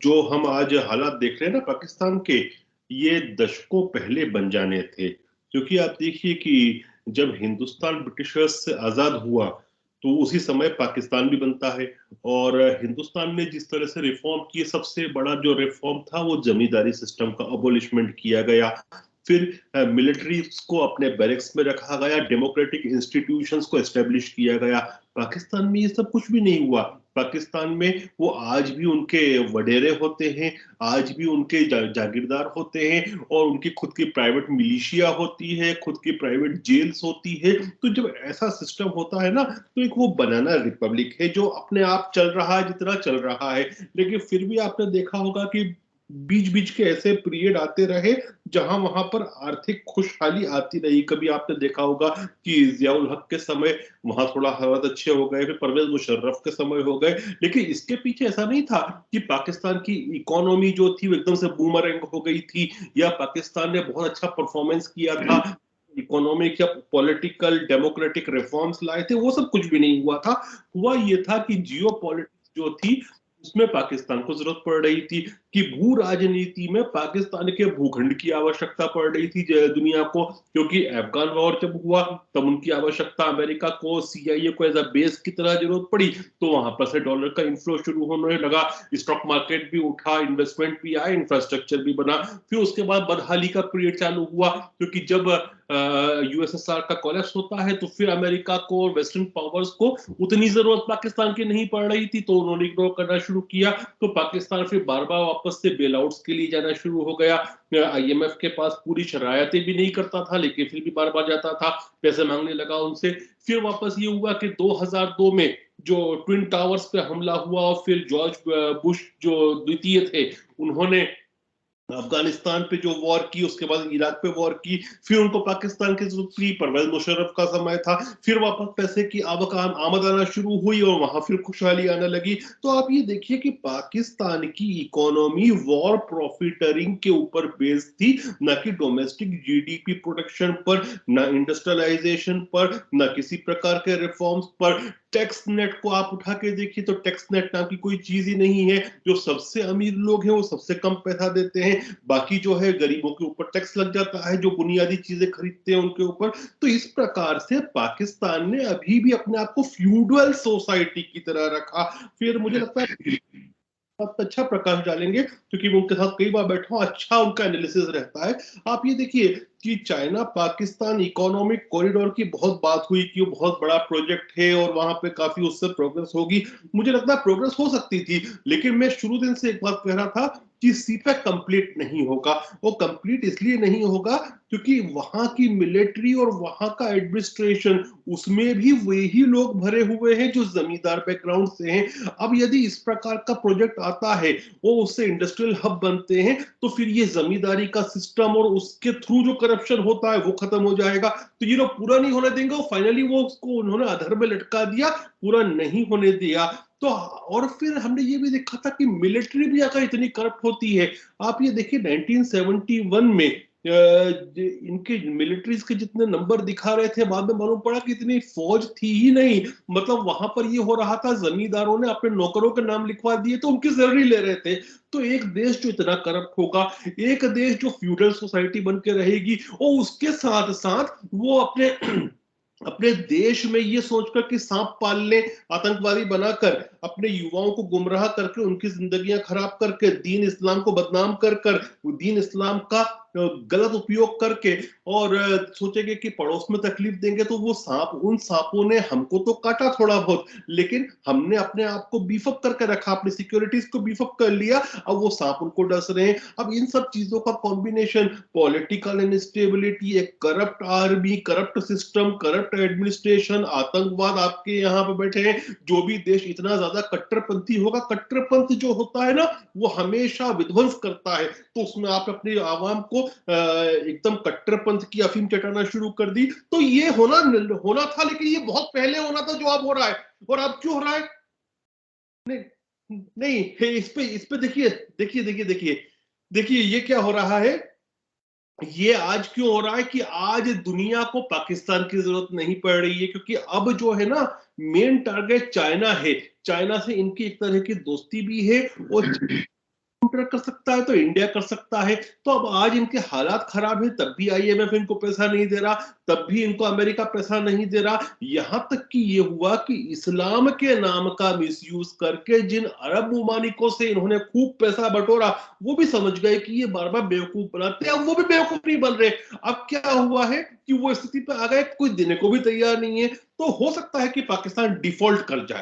जो हम आज हालात देख रहे हैं ना पाकिस्तान के, ये दशकों पहले बन जाने थे। क्योंकि आप देखिए कि जब हिंदुस्तान ब्रिटिशर्स से आजाद हुआ तो उसी समय पाकिस्तान भी बनता है। और हिंदुस्तान ने जिस तरह से रिफॉर्म किए, सबसे बड़ा जो रिफॉर्म था वो जमींदारी सिस्टम का अबॉलिशमेंट किया गया। फिर मिलिट्री को अपने बैरक्स में रखा गया, डेमोक्रेटिक इंस्टीट्यूशंस को एस्टेब्लिश किया गया। पाकिस्तान में ये सब कुछ भी नहीं हुआ। पाकिस्तान में वो आज भी उनके वडेरे होते हैं, आज भी उनके जागीरदार होते हैं, और उनकी खुद की प्राइवेट मिलिशिया होती है, खुद की प्राइवेट जेल्स होती है। तो जब ऐसा सिस्टम होता है ना, तो एक वो बनाना रिपब्लिक है जो अपने आप चल रहा है जितना चल रहा है। लेकिन फिर भी आपने देखा होगा कि बीच बीच के ऐसे पीरियड आते रहे जहां वहां पर आर्थिक खुशहाली आती रही। कभी आपने देखा होगा कि जियाउल हक के समय वहां थोड़ा हालात अच्छे हो गए, फिर परवेज मुशर्रफ के समय हो गए। लेकिन इसके पीछे ऐसा नहीं था कि पाकिस्तान की इकोनॉमी जो थी वो एकदम से बूमरैंग हो गई थी, या पाकिस्तान ने बहुत अच्छा परफॉर्मेंस किया था, इकोनॉमिक या पॉलिटिकल डेमोक्रेटिक रिफॉर्म्स लाए थे। वो सब कुछ भी नहीं हुआ था। हुआ ये था कि जियो पॉलिटिक्स जो थी उसमें पाकिस्तान को जरूरत पड़ रही थी, कि भू राजनीति में पाकिस्तान के भूखंड की आवश्यकता पड़ रही थी दुनिया को। क्योंकि अफगान वॉर जब हुआ तब उनकी आवश्यकता अमेरिका को, सीआईए को एज अ बेस की तरह जरूरत पड़ी। तो वहां पर से डॉलर का इन्फ्लो शुरू होने लगा, स्टॉक मार्केट भी उठा, इन्वेस्टमेंट भी आया, इंफ्रास्ट्रक्चर भी बना। फिर उसके बाद बदहाली का पीरियड चालू हुआ, क्योंकि जब यूएसएसआर का कोलैप्स होता है तो फिर अमेरिका को और वेस्टर्न पावर्स को उतनी जरूरत पाकिस्तान की नहीं पड़ रही थी, तो उन्होंने इग्नोर करना शुरू किया। तो पाकिस्तान फिर बार बार वापस से बेल आउट्स के लिए जाना शुरू हो गया। आईएमएफ के पास पूरी शरायतें भी नहीं करता था, लेकिन फिर भी बार बार जाता था, पैसे मांगने लगा उनसे। फिर वापस ये हुआ कि 2002 में जो ट्विन टावर्स पे हमला हुआ, और फिर जॉर्ज बुश जो द्वितीय थे, उन्होंने अफगानिस्तान पे जो वॉर की, उसके बाद इराक पे वॉर की। फिर उनको पाकिस्तान की जरूरत थी, परवेज मुशर्रफ का समय था। फिर वापस पैसे की आमद आना शुरू हुई और वहां फिर खुशहाली आने लगी। तो आप ये देखिए कि पाकिस्तान की इकोनॉमी वॉर प्रॉफिटरिंग के ऊपर बेस्ड थी, न कि डोमेस्टिक जीडीपी प्रोडक्शन पर, न इंडस्ट्रियलाइजेशन पर, न किसी प्रकार के रिफॉर्म्स पर। टैक्स नेट को आप उठा के देखिए तो टैक्स नेट नाम की कोई चीज ही नहीं है। जो सबसे अमीर लोग हैं वो सबसे कम पैसा देते हैं, बाकी जो है गरीबों के ऊपर टैक्स लग जाता है, जो बुनियादी चीजें खरीदते हैं उनके ऊपर। तो इस प्रकार से पाकिस्तान ने अभी भी अपने आप को फ्यूडल सोसाइटी की तरह रखा। फिर मुझे लगता है आप अच्छा प्रकाश डालेंगे, क्योंकि मैं उनके साथ कई बार बैठा हूं, अच्छा उनका एनालिसिस रहता है। आप ये देखिए कि चाइना पाकिस्तान इकोनॉमिक कॉरिडोर की बहुत बात हुई कि वो बहुत बड़ा प्रोजेक्ट है और वहां पे काफी उससे प्रोग्रेस होगी। मुझे लगता है प्रोग्रेस हो सकती थी, लेकिन मैं शुरू दिन से एक बात कह रहा था कि सीपैक कंप्लीट नहीं होगा। वो कंप्लीट इसलिए नहीं होगा क्योंकि वहां की मिलिट्री और वहां का एडमिनिस्ट्रेशन, उसमें भी वही लोग भरे हुए हैं जो जमींदार बैकग्राउंड से हैं। अब यदि इस प्रकार का प्रोजेक्ट आता है, वो उससे इंडस्ट्रियल हब बनते हैं, तो फिर ये जमींदारी का सिस्टम और उसके थ्रू जो करप्शन होता है वो खत्म हो जाएगा। तो ये लोग पूरा नहीं होने देंगे, फाइनली वो उसको उन्होंने अधर में लटका दिया, पूरा नहीं होने दिया। तो और फिर हमने ये भी देखा था कि मिलिट्री भी अगर इतनी करप्ट होती है। आप ये देखिए 1971 में इनके मिलिट्रीज के जितने नंबर दिखा रहे थे, बाद में मालूम पड़ा कि इतनी फौज थी ही नहीं। मतलब वहां पर ये हो रहा था, जमींदारों ने अपने नौकरों के नाम लिखवा दिए तो उनकी सैलरी ले रहे थे। तो एक देश जो इतना करप्ट होगा, एक देश जो फ्यूडल सोसाइटी बन के रहेगी, और उसके साथ साथ वो अपने अपने देश में ये सोचकर कि सांप पाल ले, आतंकवादी बनाकर अपने युवाओं को गुमराह करके उनकी जिंदगियां खराब करके, दीन इस्लाम को बदनाम कर कर, दीन इस्लाम का गलत उपयोग करके, और सोचेंगे कि पड़ोस में तकलीफ देंगे तो वो सांप, उन सांपों ने हमको तो काटा थोड़ा बहुत, लेकिन हमने अपने आप को बीफअप करके रखा, अपनी सिक्योरिटीज को बीफअप कर लिया। अब वो सांप उनको डस रहे हैं। अब इन सब चीजों का कॉम्बिनेशन, पॉलिटिकल इनस्टेबिलिटी, एक corrupt army, corrupt system, corrupt administration, आतंकवाद आपके यहाँ पे बैठे हैं। जो भी देश इतना ज्यादा कट्टरपंथी होगा, कट्टरपंथ जो होता है ना, वो हमेशा विध्वंस करता है। तो उसमें आप अपनी आवाम को एकदम कट्टरपंथ की अफीम चटाना शुरू कर दी। तो ये होना होना था, लेकिन ये बहुत पहले होना था जो अब हो रहा है। और अब क्यों हो रहा है? नहीं, नहीं, इस पे देखिए, देखिए देखिए ये क्या हो रहा है। ये आज क्यों हो रहा है कि आज दुनिया को पाकिस्तान की जरूरत नहीं पड़ रही है, क्योंकि अब जो है ना, मेन टारगेट चाइना है। चाइना से इनकी एक तरह की दोस्ती भी है, और कर सकता है तो इंडिया कर सकता है। तो अब आज इनके हालात खराब है, तब भी आईएमएफ इनको पैसा नहीं दे रहा, तब भी इनको अमेरिका पैसा नहीं दे रहा। यहां तक कि ये हुआ कि इस्लाम के नाम का मिसयूज करके जिन अरब मुमालिकों से इन्होंने खूब पैसा बटोरा, वो भी समझ गए कि ये बार बार बेवकूफ बनाते हैं, अब वो भी बेवकूफ नहीं बन रहे। अब क्या हुआ है कि वो स्थिति पे आ गए, कोई देने को भी तैयार नहीं है। तो हो सकता है कि पाकिस्तान डिफॉल्ट कर जाए।